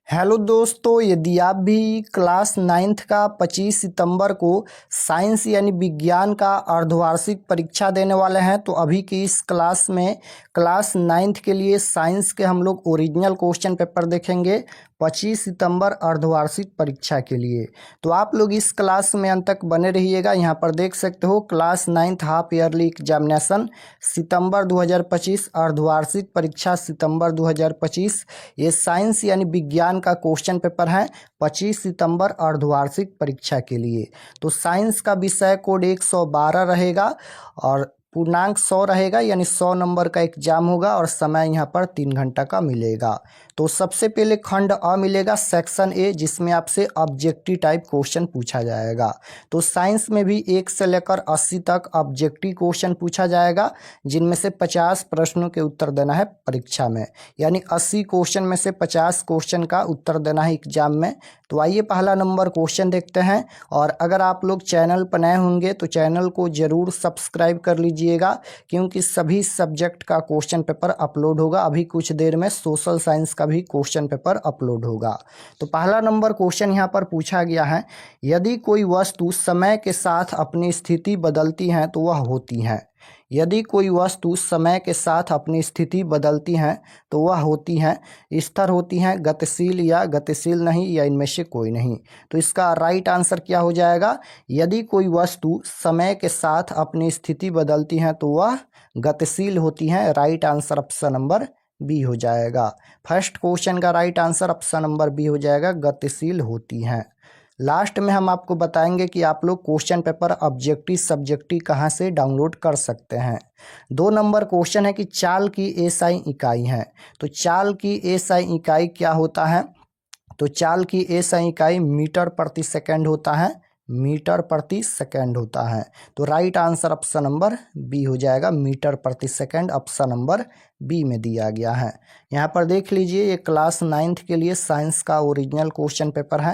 Hello दोस्तों, यदि आप भी क्लास 9th का 25 सितंबर को साइंस यानी विज्ञान का अर्धवार्षिक परीक्षा देने वाले हैं तो अभी की इस क्लास में क्लास 9th के लिए साइंस के हम लोग ओरिजिनल क्वेश्चन पेपर देखेंगे 25 सितंबर अर्धवार्षिक परीक्षा के लिए। तो आप लोग इस क्लास में अंत तक बने रहिएगा। यहाँ पर देख सकते हो class 9th half yearly examination सितंबर 2025, अर्धवार्षिक परीक्षा सितंबर 2025। ये साइंस यानी विज्ञान का क्वेश्चन पेपर है 25 सितंबर अर्धवार्षिक परीक्षा के लिए। तो साइंस का विषय कोड 112 रहेगा और पूर्णांक 100 रहेगा, यानी 100 नंबर का एग्जाम होगा और समय यहाँ पर 3 घंटा का मिलेगा। तो सबसे पहले खंड अ मिलेगा, सेक्शन ए, जिसमें आपसे ऑब्जेक्टिव टाइप क्वेश्चन पूछा जाएगा। तो साइंस में भी 1 से लेकर 80 तक ऑब्जेक्टिव क्वेश्चन पूछा जाएगा, जिनमें से 50 प्रश्नों के उत्तर देना है परीक्षा में, यानी 80 क्वेश्चन में से 50 क्वेश्चन का उत्तर देना है एग्जाम में। तो आइए पहला नंबर क्वेश्चन देखते हैं। और अगर आप लोग चैनल पर नए होंगे तो चैनल को जरूर सब्सक्राइब कर लीजिएगा, क्योंकि सभी सब्जेक्ट का क्वेश्चन पेपर अपलोड होगा। अभी कुछ देर में सोशल साइंस का भी क्वेश्चन पेपर अपलोड होगा। तो पहला नंबर क्वेश्चन यहाँ पर पूछा गया है, यदि कोई वस्तु समय के साथ अपनी स्थिति बदलती है तो वह होती है। यदि कोई वस्तु समय के साथ अपनी स्थिति बदलती हैं तो वह होती हैं, स्थिर होती हैं, गतिशील या गतिशील नहीं, या इनमें से कोई नहीं। तो इसका राइट आंसर क्या हो जाएगा? यदि कोई वस्तु समय के साथ अपनी स्थिति बदलती हैं तो वह गतिशील होती हैं। Right answer option number B हो जाएगा। फर्स्ट क्वेश्चन का right answer option number B हो जाएगा, गतिशील होती हैं। लास्ट में हम आपको बताएंगे कि आप लोग क्वेश्चन पेपर ऑब्जेक्टिव सब्जेक्टिव कहाँ से डाउनलोड कर सकते हैं। 2 नंबर क्वेश्चन है कि चाल की एसआई इकाई है। तो चाल की एसआई इकाई क्या होता है? तो चाल की एसआई इकाई मीटर प्रति सेकंड होता है, मीटर प्रति सेकंड होता है। तो right answer option number B हो जाएगा, मीटर प्रति सेकंड ऑप्शन नंबर बी में दिया गया है। यहाँ पर देख लीजिए, ये क्लास 9th के लिए साइंस का ओरिजिनल क्वेश्चन पेपर है।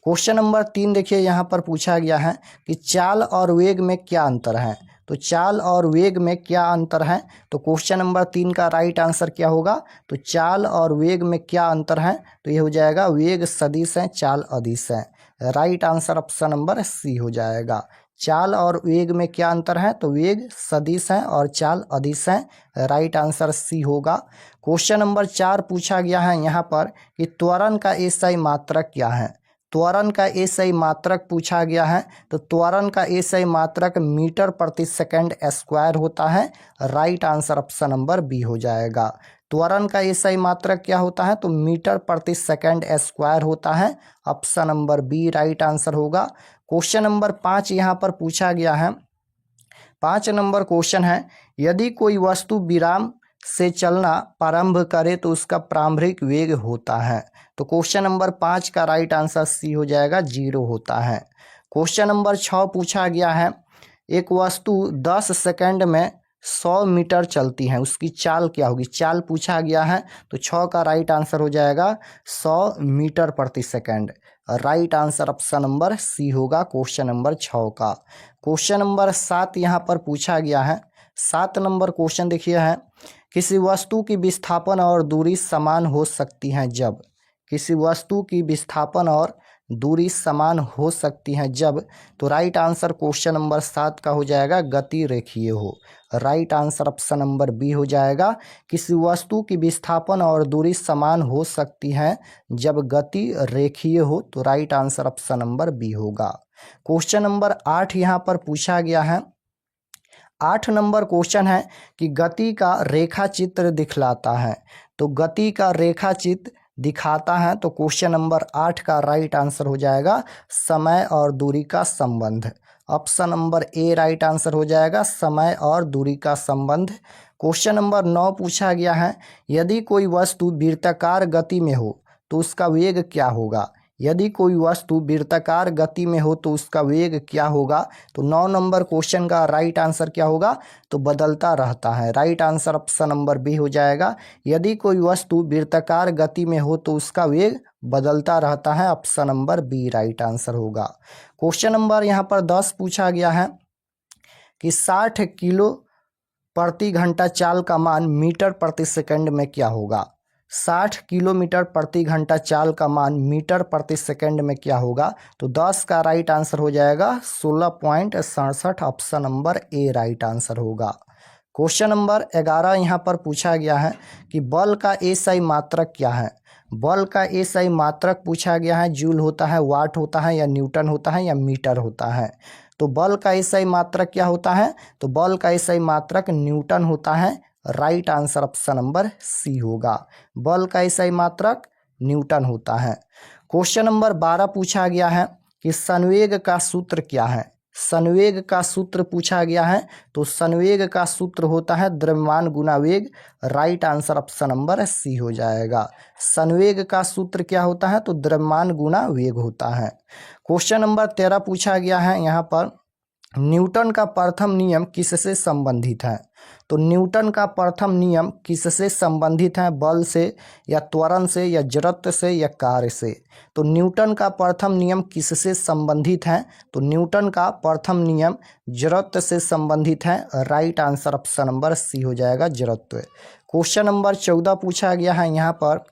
क्वेश्चन नंबर 3 देखिए, यहाँ पर पूछा गया है कि चाल और वेग में क्या अंतर है। तो चाल और वेग में क्या अंतर है? तो क्वेश्चन नंबर 3 का राइट आंसर क्या होगा? तो चाल और वेग में क्या अंतर है? तो ये हो जाएगा वेग सदिश है, चाल अदिश है। Right answer option number C हो जाएगा। चाल और वेग में क्या अंतर है? तो वेग सदिश है और चाल अदिश है। राइट आंसर सी होगा। क्वेश्चन नंबर 4 पूछा गया है यहाँ पर कि त्वरण का एसआई मात्रक क्या है। त्वरण का एसआई मात्रक पूछा गया है। तो त्वरण का एसआई मात्रक मीटर प्रति सेकंड स्क्वायर होता है। Right answer option number B हो जाएगा। त्वरण का एसआई मात्रक क्या होता है? तो मीटर प्रति सेकंड स्क्वायर होता है। Option number B right answer होगा। क्वेश्चन नंबर 5 यहाँ पर पूछा गया है। 5 नंबर क्वेश्चन है, यदि कोई वस्तु विराम से चलना प्रारंभ करे तो उसका प्रारंभिक वेग होता है। तो क्वेश्चन नंबर 5 का राइट आंसर सी हो जाएगा, 0 होता है। क्वेश्चन नंबर 6 पूछा गया है, एक वस्तु 10 सेकंड में 100 मीटर चलती है, उसकी चाल क्या होगी? चाल पूछा गया है। तो 6 का राइट आंसर हो जाएगा 100 मीटर प्रति second. Right answer option number C होगा क्वेश्चन नंबर 6 का। क्वेश्चन नंबर 7 यहाँ पर पूछा गया है। 7 नंबर क्वेश्चन देखिए है, किसी वस्तु की विस्थापन और दूरी समान हो सकती है जब। किसी वस्तु की विस्थापन और दूरी समान हो सकती है जब। तो राइट आंसर क्वेश्चन नंबर 7 का हो जाएगा, गति रेखीय हो। Right answer option number B हो जाएगा, किसी वस्तु की विस्थापन और दूरी समान हो सकती है जब गति रेखीय हो। तो right answer option number B होगा। क्वेश्चन नंबर 8 यहाँ पर पूछा गया है। 8 नंबर क्वेश्चन है कि गति का रेखा चित्र दिखलाता है। तो गति का रेखा चित्र दिखाता है। तो क्वेश्चन नंबर 8 का राइट आंसर हो जाएगा, समय और दूरी का संबंध। ऑप्शन नंबर ए राइट आंसर हो जाएगा, समय और दूरी का संबंध। क्वेश्चन नंबर 9 पूछा गया है, यदि कोई वस्तु वृत्ताकार गति में हो तो उसका वेग क्या होगा। यदि कोई वस्तु वृत्ताकार गति में हो तो उसका वेग क्या होगा? तो 9 नंबर क्वेश्चन का राइट आंसर क्या होगा? तो बदलता रहता है। Right answer option number B हो जाएगा, यदि कोई वस्तु वृत्ताकार गति में हो तो उसका वेग बदलता रहता है। Option number B right answer होगा। क्वेश्चन नंबर यहाँ पर 10 पूछा गया है कि 60 किलो प्रति घंटा चाल का मान मीटर प्रति सेकंड में क्या होगा। 60 किलोमीटर प्रति घंटा चाल का मान मीटर प्रति सेकंड में क्या होगा? तो 10 का राइट आंसर हो जाएगा 16.67, ऑप्शन नंबर ए राइट आंसर होगा। क्वेश्चन नंबर 11 यहाँ पर पूछा गया है कि बल का एसआई मात्रक क्या है? बल का एसआई मात्रक पूछा गया है, जूल होता है, वाट होता है, या न्यूटन होता है, या मीटर होता है। तो बल का एसआई मात्रक क्या होता है? तो बल का एसआई मात्रक न्यूटन होता है, right answer option number C होगा। बल का एसआई मात्रक न्यूटन होता है। क्वेश्चन नंबर 12 पूछा गया है कि संवेग का सूत्र क्या है? संवेग का सूत्र पूछा गया है, तो संवेग का सूत्र होता है द्रव्यमान गुना वेग, right answer option number C हो जाएगा। संवेग का सूत्र क्या होता है? तो द्रव्यमान गुना वेग होता है। क्वेश्चन नंबर 13 पूछा गया है यहाँ पर, न्यूटन का प्रथम नियम किससे संबंधित है? तो न्यूटन का प्रथम नियम किससे संबंधित है? बल से, या त्वरण से, या जड़त्व से, या कार्य से? तो न्यूटन का प्रथम नियम किससे संबंधित है? तो न्यूटन का प्रथम नियम जड़त्व से संबंधित है, right answer option number C हो जाएगा, जड़त्व। क्वेश्चन नंबर 14 पूछा गया है यहाँ पर,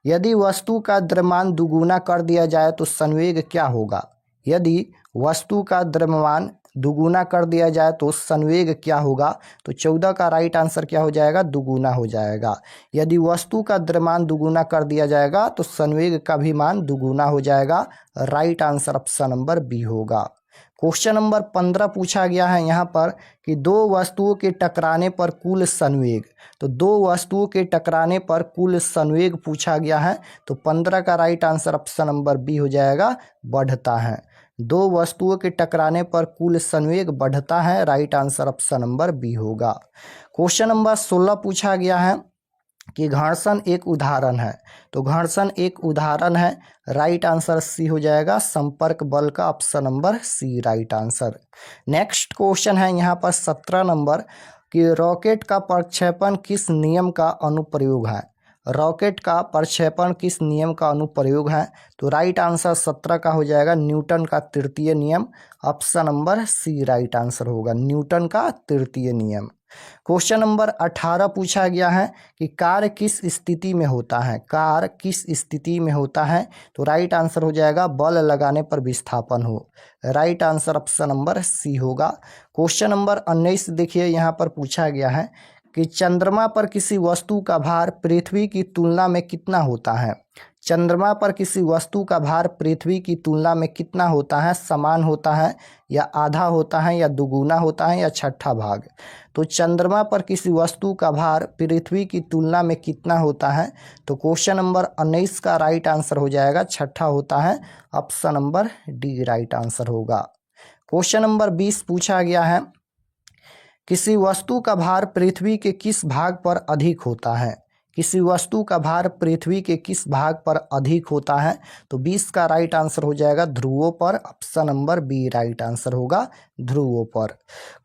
यदि वस्तु का द्रव्यमान दुगुना कर दिया जाए तो संवेग क्या होगा? यदि वस्तु का द्रव्यमान दुगुना कर दिया जाए तो संवेग क्या होगा? तो 14 का राइट आंसर क्या हो जाएगा? दुगुना हो जाएगा। यदि वस्तु का द्रव्यमान दुगुना कर दिया जाएगा तो संवेग का भी मान दुगुना हो जाएगा, right answer option number B होगा। क्वेश्चन नंबर 15 पूछा गया है यहाँ पर कि दो वस्तुओं के टकराने पर कुल संवेग, तो दो वस्तुओं के टकराने पर कुल संवेग पूछा गया है, तो 15 का right answer option number B हो जाएगा, बढ़ता है। दो वस्तुओं के टकराने पर कुल संवेग बढ़ता है, right answer option number B होगा। क्वेश्चन नंबर 16 पूछा गया है कि घर्षण एक उदाहरण है, तो घर्षण एक उदाहरण है, राइट आंसर सी हो जाएगा, संपर्क बल का, option number C right answer. Next question है यहाँ पर 17 नंबर कि रॉकेट का प्रक्षेपण किस नियम का अनुप्रयोग है? रॉकेट का प्रक्षेपण किस नियम का अनुप्रयोग है? तो राइट आंसर 17 का हो जाएगा, न्यूटन का तृतीय नियम, option number C right answer होगा, न्यूटन का तृतीय नियम। क्वेश्चन नंबर 18 पूछा गया है कि कार्य किस स्थिति में होता है? कार्य किस स्थिति में होता है? तो राइट आंसर हो जाएगा, बल लगाने पर विस्थापन हो, right answer option number C होगा। क्वेश्चन नंबर 19 देखिए यहाँ पर पूछा गया है कि चंद्रमा पर किसी वस्तु का भार पृथ्वी की तुलना में कितना होता है? चंद्रमा पर किसी वस्तु का भार पृथ्वी की तुलना में कितना होता है? समान होता है, या आधा होता है, या दुगुना होता है, या छठा भाग? तो चंद्रमा पर किसी वस्तु का भार पृथ्वी की तुलना में कितना होता है? तो क्वेश्चन नंबर 19 का राइट आंसर हो जाएगा, छठा होता है, option number D right answer होगा। क्वेश्चन नंबर 20 पूछा गया है, किसी वस्तु का भार पृथ्वी के किस भाग पर अधिक होता है? किसी वस्तु का भार पृथ्वी के किस भाग पर अधिक होता है? तो 20 का राइट आंसर हो जाएगा, ध्रुवों पर, option number B right answer होगा, ध्रुवों पर।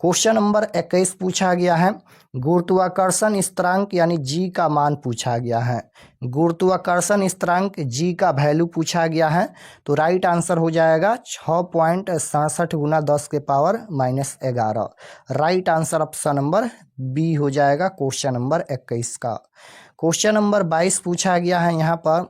क्वेश्चन नंबर 21 पूछा गया है, गुरुत्वाकर्षण स्थिरांक यानी जी का मान पूछा गया है। गुरुत्वाकर्षण स्थिरांक जी का वैल्यू पूछा गया है, तो राइट आंसर हो जाएगा 6.67 गुना 10 के power -11, right answer option number B हो जाएगा, क्वेश्चन नंबर 21 का। क्वेश्चन नंबर 22 पूछा गया है यहाँ पर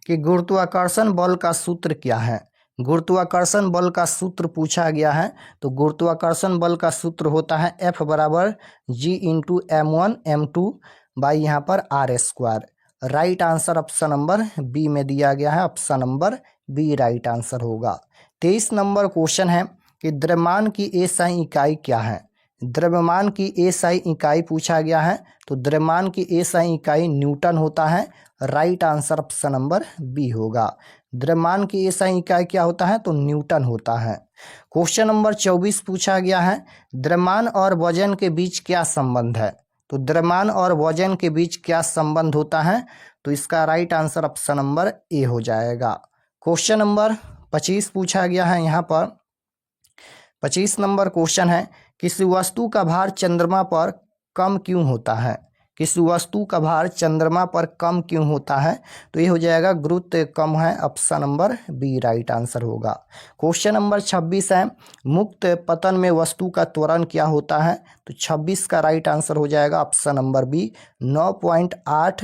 कि गुरुत्वाकर्षण बल का सूत्र क्या है? गुरुत्वाकर्षण बल का सूत्र पूछा गया है, तो गुरुत्वाकर्षण बल का सूत्र होता है F बराबर G into M1 M2 by यहाँ पर R², right answer option number B में दिया गया है, option number B right answer होगा। 23 नंबर क्वेश्चन है कि द्रव्यमान की एसआई इकाई क्या है? द्रव्यमान की एसआई इकाई पूछा गया है, तो द्रव्यमान की एसआई इकाई न्यूटन होता है, right answer option number B होगा। द्रव्यमान की एसआई इकाई क्या होता है? तो न्यूटन होता है। क्वेश्चन नंबर 24 पूछा गया है, द्रव्यमान और वजन के बीच क्या संबंध है? तो द्रव्यमान और वजन के बीच क्या संबंध होता है? तो इसका राइट आंसर ऑप्शन नंबर ए हो जाएगा। क्वेश्चन नंबर 25 पूछा गया है यहाँ पर, 25 नंबर क्वेश्चन है, किसी वस्तु का भार चंद्रमा पर कम क्यों होता है? किसी वस्तु का भार चंद्रमा पर कम क्यों होता है? तो ये हो जाएगा, गुरुत्व कम है, option number B right answer होगा। क्वेश्चन नंबर 26 है, मुक्त पतन में वस्तु का त्वरण क्या होता है? तो 26 का राइट आंसर हो जाएगा, ऑप्शन नंबर बी 9.8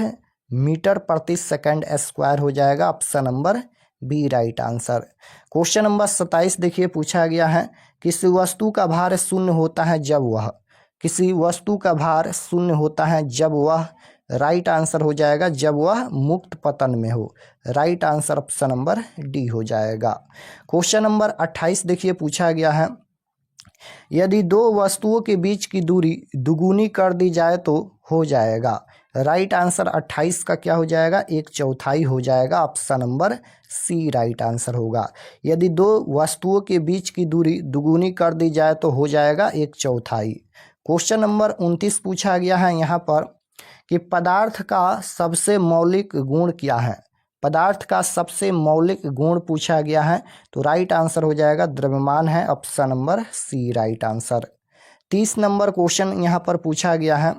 मीटर प्रति सेकंड स्क्वायर हो जाएगा। Option number B right answer. Question number 27 देखिए पूछा गया है, किसी वस्तु का भार शून्य होता है जब वह, किसी वस्तु का भार शून्य होता है जब वह, राइट आंसर हो जाएगा जब वह मुक्त पतन में हो। Right answer option number D हो जाएगा। क्वेश्चन नंबर 28 देखिए पूछा गया है, यदि दो वस्तुओं के बीच की दूरी दुगुनी कर दी जाए तो हो जाएगा। राइट आंसर 28 का क्या हो जाएगा, 1/4 हो जाएगा। Option number C right answer होगा। यदि दो वस्तुओं के बीच की दूरी दुगुनी कर दी जाए तो हो जाएगा 1/4। क्वेश्चन नंबर 29 पूछा गया है यहाँ पर कि पदार्थ का सबसे मौलिक गुण क्या है। पदार्थ का सबसे मौलिक गुण पूछा गया है, तो राइट आंसर हो जाएगा द्रव्यमान है। Option number C right answer. 30 number question यहाँ पर पूछा गया है,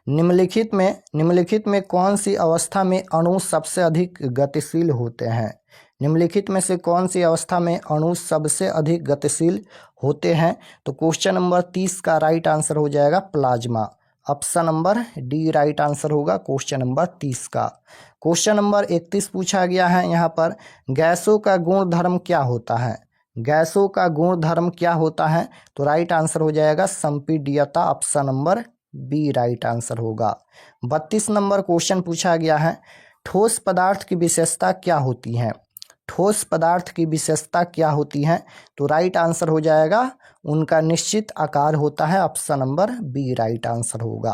निम्नलिखित में कौन सी अवस्था में अणु सबसे अधिक गतिशील होते हैं। निम्नलिखित में से कौन सी अवस्था में अणु सबसे अधिक गतिशील होते हैं, तो क्वेश्चन नंबर 30 का राइट आंसर हो जाएगा plasma. Option number D right answer होगा क्वेश्चन नंबर 30 का। क्वेश्चन नंबर 31 पूछा गया है यहाँ पर, गैसों का गुण धर्म क्या होता है। गैसों का गुण धर्म क्या होता है, तो राइट आंसर हो जाएगा संपीड्यता। Option number B right answer होगा। 32 नंबर क्वेश्चन पूछा गया है, ठोस पदार्थ की विशेषता क्या होती है। ठोस पदार्थ की विशेषता क्या होती है, तो राइट आंसर हो जाएगा उनका निश्चित आकार होता है। Option number B right answer होगा।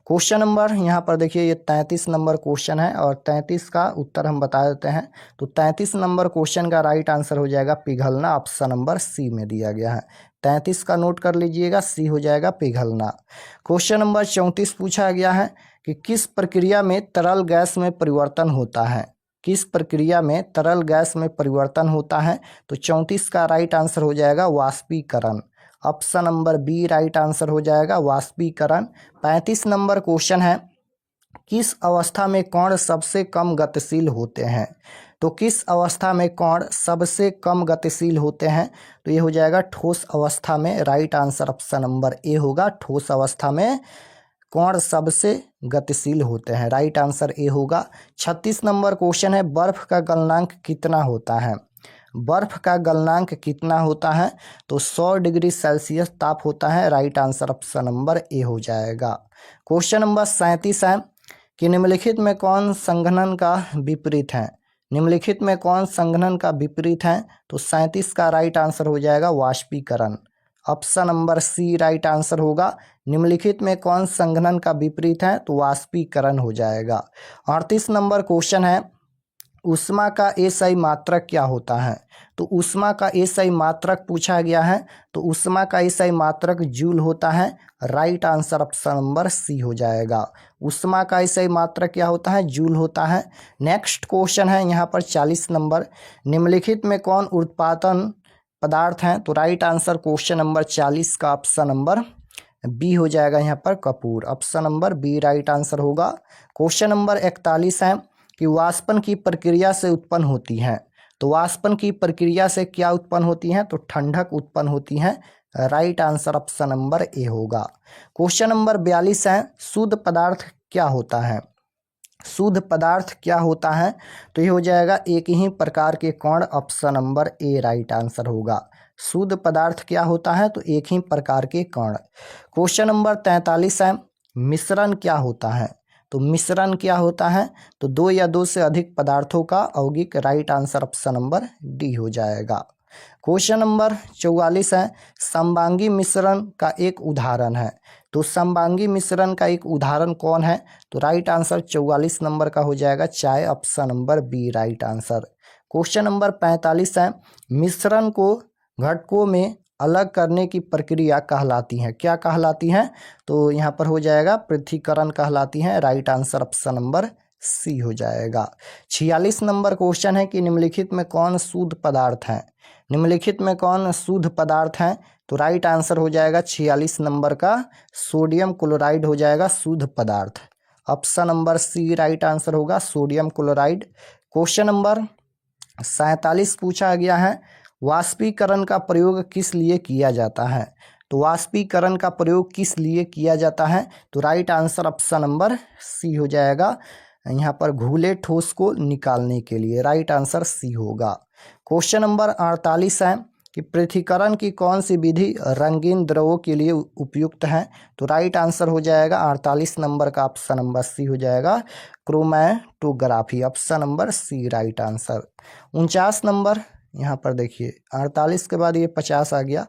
क्वेश्चन नंबर यहाँ पर देखिए, ये 33 नंबर क्वेश्चन है और 33 का उत्तर हम बता देते हैं। तो 33 नंबर क्वेश्चन का राइट आंसर हो जाएगा पिघलना। ऑप्शन नंबर सी में दिया गया है। 33 का नोट कर लीजिएगा, सी हो जाएगा पिघलना। क्वेश्चन नंबर 34 पूछा गया है कि किस प्रक्रिया में तरल गैस में परिवर्तन होता है। किस प्रक्रिया में तरल गैस में परिवर्तन होता है, तो 34 का राइट आंसर हो जाएगा वाष्पीकरण। Option number B right answer हो जाएगा वाष्पीकरण। 35 नंबर क्वेश्चन है, किस अवस्था में कण सबसे कम गतिशील होते हैं। तो किस अवस्था में कण सबसे कम गतिशील होते हैं, तो ये हो जाएगा ठोस अवस्था में। Right answer option number A होगा, ठोस अवस्था में कण सबसे गतिशील होते हैं। राइट आंसर ए होगा। 36 नंबर क्वेश्चन है, बर्फ का गलनांक कितना होता है। बर्फ का गलनांक कितना होता है, तो 100 डिग्री सेल्सियस ताप होता है। राइट आंसर ऑप्शन नंबर ए हो जाएगा। क्वेश्चन नंबर 37 है कि निम्नलिखित में कौन संघनन का विपरीत है। निम्नलिखित में कौन संघनन का विपरीत है, तो 37 का राइट आंसर हो जाएगा वाष्पीकरण। Option number C right answer होगा। निम्नलिखित में कौन संघनन का विपरीत है, तो वाष्पीकरण हो जाएगा। 38 नंबर क्वेश्चन है, ऊष्मा का एसआई मात्रक क्या होता है। तो ऊष्मा का एसआई मात्रक पूछा गया है, तो ऊष्मा का एसआई मात्रक जूल होता है। Right answer option number C हो जाएगा। ऊष्मा का एसआई मात्रक क्या होता है, जूल होता है। नेक्स्ट क्वेश्चन है यहाँ पर 40 नंबर, निम्नलिखित में कौन उत्पादन पदार्थ हैं, तो राइट आंसर क्वेश्चन नंबर 40 का ऑप्शन नंबर बी हो जाएगा यहाँ पर कपूर। Option number B right answer होगा। क्वेश्चन नंबर 41 है कि वाष्पन की प्रक्रिया से उत्पन्न होती है। तो वाष्पन की प्रक्रिया से क्या उत्पन्न होती है, तो ठंडक उत्पन्न होती है। Right answer option number A होगा। क्वेश्चन नंबर 42 है, शुद्ध पदार्थ क्या होता है। शुद्ध पदार्थ क्या होता है, तो ये हो जाएगा एक ही प्रकार के कण। ऑप्शन नंबर ए राइट आंसर होगा। शुद्ध पदार्थ क्या होता है, तो एक ही प्रकार के कण। क्वेश्चन नंबर 43 है, मिश्रण क्या होता है। तो मिश्रण क्या होता है, तो दो या दो से अधिक पदार्थों का यौगिक। Right answer option number D हो जाएगा। क्वेश्चन नंबर 44 है, समबांगी मिश्रण का एक उदाहरण है। तो समबांगी मिश्रण का एक उदाहरण कौन है, तो राइट आंसर 44 नंबर का हो जाएगा चाय। Option number B right answer. Question number 45 है, मिश्रण को घटकों में अलग करने की प्रक्रिया कहलाती है। क्या कहलाती है, तो यहाँ पर हो जाएगा पृथक्करण कहलाती है। Right answer option number C हो जाएगा। 46 नंबर क्वेश्चन है कि निम्नलिखित में कौन शुद्ध पदार्थ है। निम्नलिखित में कौन शुद्ध पदार्थ है, तो राइट आंसर हो जाएगा 46 नंबर का सोडियम क्लोराइड हो जाएगा शुद्ध पदार्थ। Option number C right answer होगा सोडियम क्लोराइड। क्वेश्चन नंबर 47 पूछा गया है, वाष्पीकरण का प्रयोग किस लिए किया जाता है। तो वाष्पीकरण का प्रयोग किस लिए किया जाता है? तो right answer option number C हो जाएगा, यहाँ पर घुले ठोस को निकालने के लिए। राइट आंसर सी होगा। क्वेश्चन नंबर 48 है कि पृथक्करण की कौन सी विधि रंगीन द्रव्यों के लिए उपयुक्त है? तो राइट आंसर हो जाएगा 48 नंबर का ऑप्शन नंबर सी हो जाएगा, chromatography. Option number C right answer. 49 number, यहाँ पर देखिए 48 के बाद ये 50 आ गया,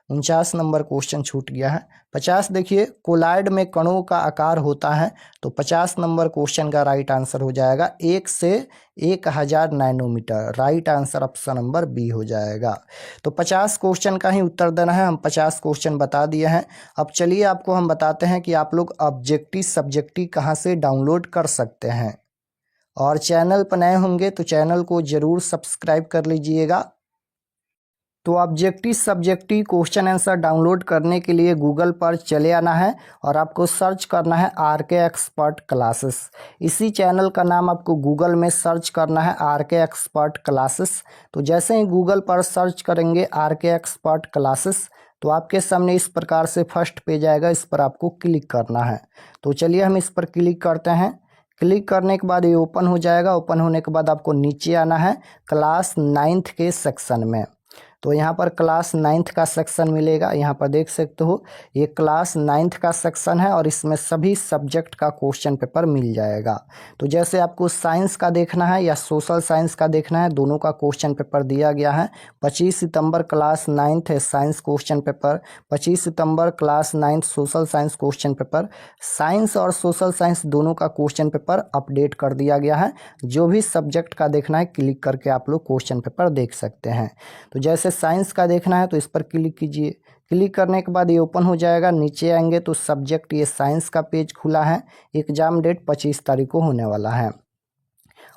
49 नंबर क्वेश्चन छूट गया है। 50 देखिए, कोलाइड में कणों का आकार होता है, तो 50 नंबर क्वेश्चन का राइट आंसर हो जाएगा 1 से 1000 nanometre. Right answer option number B हो जाएगा। तो 50 क्वेश्चन का ही उत्तर देना है, हम 50 क्वेश्चन बता दिए हैं। अब चलिए आपको हम बताते हैं कि आप लोग ऑब्जेक्टिव सब्जेक्टिव कहाँ से डाउनलोड कर सकते हैं। और चैनल पर नए होंगे तो चैनल को जरूर सब्सक्राइब कर लीजिएगा। तो objective subjective question answer download करने के लिए गूगल पर चले आना है और आपको सर्च करना है आरके एक्सपर्ट क्लासेस। इसी चैनल का नाम आपको गूगल में सर्च करना है आरके एक्सपर्ट क्लासेस। तो जैसे ही गूगल पर सर्च करेंगे आरके एक्सपर्ट क्लासेस, तो आपके सामने इस प्रकार से फर्स्ट पेज आएगा, इस पर आपको क्लिक करना है। तो चलिए हम इस पर क्लिक करते हैं। क्लिक करने के बाद ये ओपन हो जाएगा। ओपन होने के बाद आपको नीचे आना है क्लास 9th के सेक्शन में। तो यहाँ पर क्लास 9th का सेक्शन मिलेगा, यहाँ पर देख सकते हो ये क्लास 9th का सेक्शन है और इसमें सभी सब्जेक्ट का क्वेश्चन पेपर मिल जाएगा। तो जैसे आपको साइंस का देखना है या सोशल साइंस का देखना है, दोनों का क्वेश्चन पेपर दिया गया है। 25 सितंबर क्लास 9th है साइंस क्वेश्चन पेपर, 25 सितंबर class 9th social science question paper. Science और सोशल साइंस दोनों का क्वेश्चन पेपर अपडेट कर दिया गया है। जो भी सब्जेक्ट का देखना है क्लिक करके आप लोग क्वेश्चन पेपर देख सकते हैं। तो जैसे साइंस का देखना है तो इस पर क्लिक कीजिए। क्लिक करने के बाद ये ओपन हो जाएगा। नीचे आएंगे तो सब्जेक्ट ये साइंस का पेज खुला है। एग्जाम डेट 25 तारीख को होने वाला है।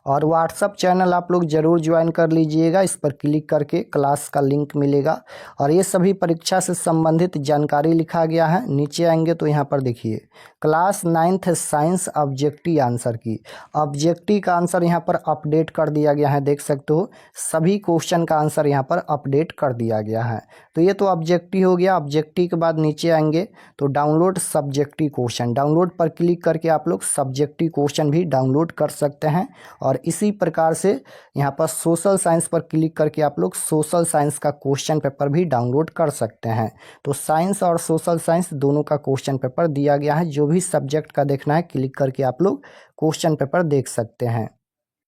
और व्हाट्सअप चैनल आप लोग ज़रूर ज्वाइन कर लीजिएगा, इस पर क्लिक करके क्लास का लिंक मिलेगा और ये सभी परीक्षा से संबंधित जानकारी लिखा गया है। नीचे आएंगे तो यहाँ पर देखिए class 9th science objective answer की, ऑब्जेक्टिव का आंसर यहाँ पर अपडेट कर दिया गया है। देख सकते हो सभी क्वेश्चन का आंसर यहाँ पर अपडेट कर दिया गया है। तो ये तो ऑब्जेक्टिव हो गया। ऑब्जेक्टिव के बाद नीचे आएंगे तो डाउनलोड सब्जेक्टिव क्वेश्चन, डाउनलोड पर क्लिक करके आप लोग सब्जेक्टिव क्वेश्चन भी डाउनलोड कर सकते हैं। और इसी प्रकार से यहाँ पर सोशल साइंस पर क्लिक करके आप लोग सोशल साइंस का क्वेश्चन पेपर भी डाउनलोड कर सकते हैं। तो साइंस और सोशल साइंस दोनों का क्वेश्चन पेपर दिया गया है। जो भी सब्जेक्ट का देखना है क्लिक करके आप लोग क्वेश्चन पेपर देख सकते हैं।